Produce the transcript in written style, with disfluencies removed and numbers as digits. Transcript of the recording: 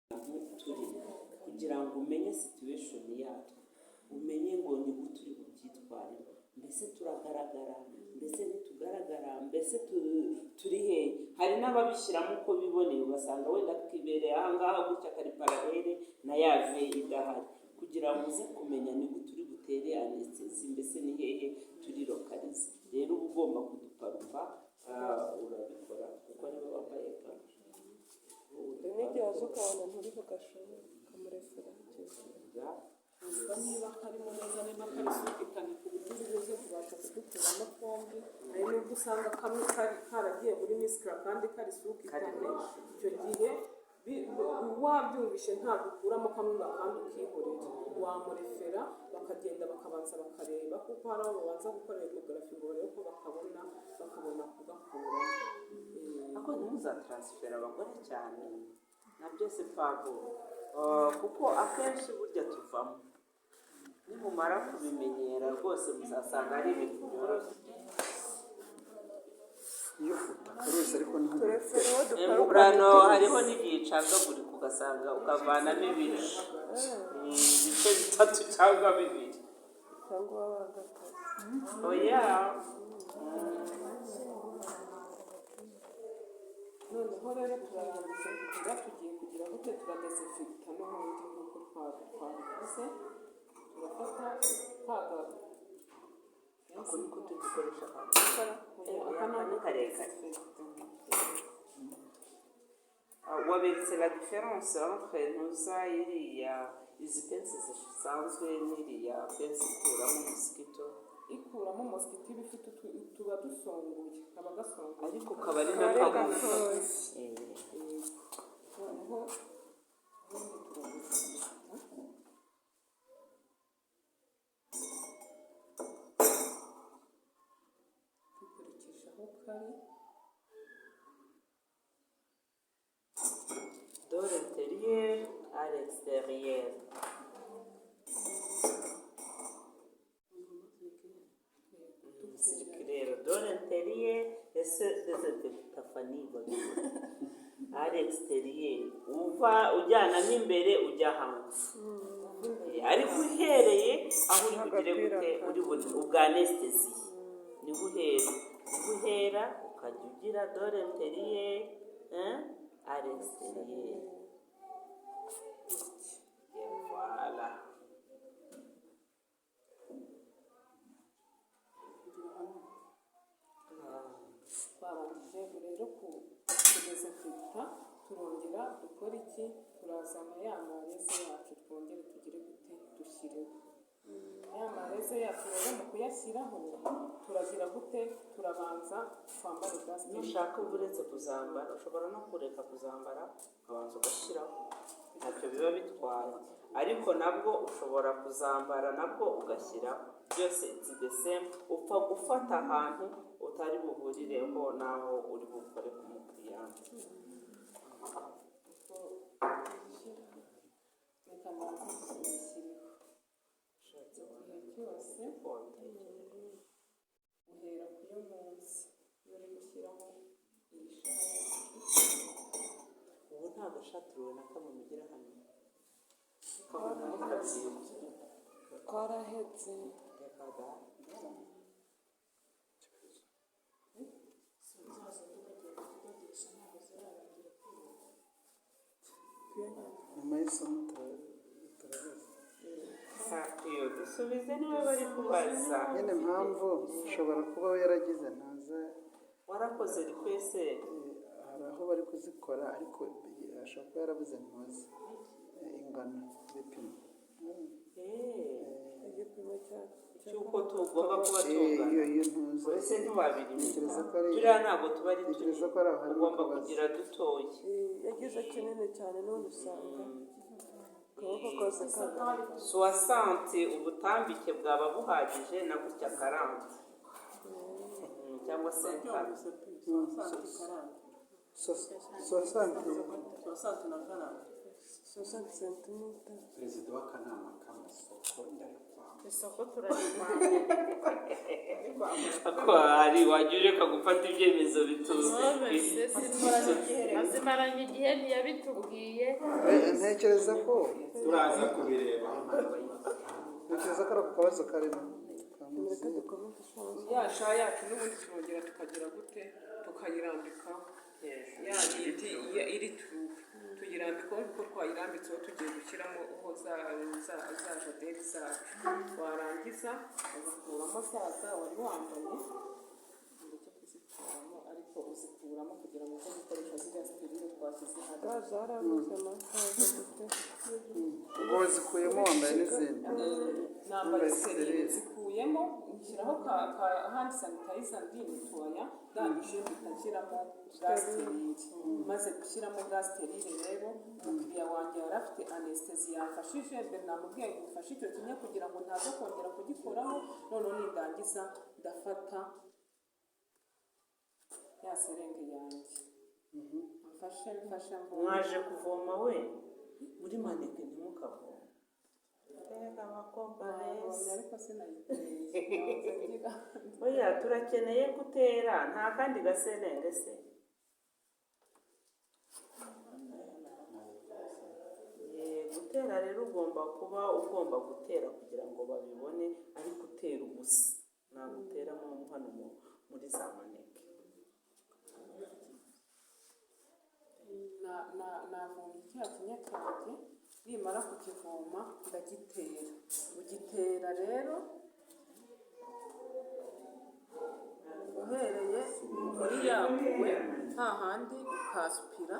turi kugira ngo umenye situation yacu, umenye ngo ni gute uri bubyitwaremo, mbese turagaragara, mbese ntitugaragara, mbese turi he. Hari n'ababishyiramo uko biboneye, ugasanga wenda kibereye ahangaha gutya kari paralele na yave idahari, kugira ngo uze kumenya ni gute uri butere anesthesi, mbese ni hehe turi lokalize. Rero uba ugomba kuduparupa, urabikora kuko niba wambaye parupa n'igihe waje ukabona nturi bugashobora ukamurefera niba karimo neza, niba karisukikanye ku buryo ubuze kubasha kudukuramo twombi. Hari n'ubwo usanga kamwe karagiye muri misikara kandi karisukikanye, icyo gihe wabyumvishe ntabwo ukuramo kamwe kandi ukihorera, wamurefera bakagenda bakabanza bakareba, kuko hari abo babanza gukorera ecography ngo barebe ko bakabona kugakuramo. ako ntimuzatransfera abagore cyane na byose pabo, kuko akenshi burya tuvamo, nimumara kubimenyera rwose muzasanga ari ibintu byoroshye. iyo utarose ariko emburano hariho n'igihe icagagurika ugasanga ukavanamo ibice bitatu cyangwa bibiri cyangwa gatatu. oya noneho rero turarangije kugira tugiye kugira gute turadesinfecta n'ubundi nk'uko twabikoze, turafata kaga ako niko tugikoresha akanani karekare. waberetse la différence entre ntuza iriya izi pensi zisanzwe n'iriya pensi ikuramo mosquito. ikuramo mosquito iba ifite tuba dusonguye, kaba gasonguye ariko kaba ari n'akagufi. noneho dukurikije aho kari de l'intérieur à l'extérieur. Circulaire de l'intérieur et désinfecta fanigo à l'extérieur, ujyanamo imbere ujya hanze, ariko uhereye aho uri bugire gute uri ubwa anesthesi niho uhera ukajya ugira de l'intérieur à l'extérieur. Voilà. twarangije rero kudesinfecta, turongera dukora iki, turazana ya mareze yacu twongere tugire gute dushyireho ya mareze yacu. Rero mu kuyashyiraho turagira gute, turabanza twambare gasike. Nushaka uretse kuzambara ushobora no kureka kuzambara ukabanza ugashyiraho, ntacyo biba bitwaye, ariko nabwo ushobora kuzambara nabwo ugashyiraho, byose it's the same. upfa gufata ahantu utari buhurireho naho uri bukore ku mukiriya. reka nanze dushyiriho igihe cyose uhera ku yo munsi iyo uri gushyiraho iyi shati. ubu nta gashati runaka mugira hano kabona ari kabiri twarahetse nyuma y'isomo turabaza iyo dusubize niba bari kubaza. nyine mpamvu ushobora kuba yaragize ntaza warakoze rikwese hari aho bari kuzikora ariko ashobora kuba yarabuze ntuzi ingano ibipimo igipimo cy'uko tugomba kuba tungana. iyo ntuzi mbese ntiwabirimo ko ari turiya ntabwo tuba ari ntekereza ko ari aho harimo ugomba kubaza kugira dutoya. yagize kinini cyane none usanga akaboko kose kagana 60 ubutambike bwaba buhagije na gutya 40 cyangwa 50. 60 centimetre. perezida w'akanama k'amasoko ndarivanga isoko turarivanga ako hari wajyuje kagufata ibyemezo bituze azimaranye igihe ntiyabitubwiye ntekereza ko turaza kubireba. ntekereza ko ari ako kabazo karimo ya sha yacu n'ubundi turongera tukagira gute tukayirambikaho ya yindi iri turufu tuyirambikaho kuko twayirambitseho tugiye gushyiramo aho za jaderi zacu warangiza ugakuramo za wari wambaye ndetse kuzikuramo ariko uzikuramo kugira ngo uze gukoresha ziriya sterine twashyize hano zarabuze amazi ubwo zikuyemo wambaye n'izindi nambaye sterine zikuyemo nshyiraho ka hand sanitizer ndinitoya ndangije mpita nshyiramo ga sterine maze gushyiramo ga sterine rero umukiriya wanjye yari afite anesthesi yamfashije mbere namubwiye ngo mfashe icyo kimwe kugira ngo ntaza kongera kugikoraho noneho nindangiza ndafata ya serenge yanjye mfashe mwaje kuvoma we muri maneke ntimukavoma reka abakobwa beza ariko sinayiteye oya turakeneye gutera nta kandi gaserenge se gutera rero ugomba kuba ugomba gutera kugira ngo babibone ariko utera ubusa ntabwo uteramo hano muri za maneke navomye cya kinya cyanjye nimara kukivoma ndagitera ugitera rero uhereye muri yakuwe hahandi ukasupira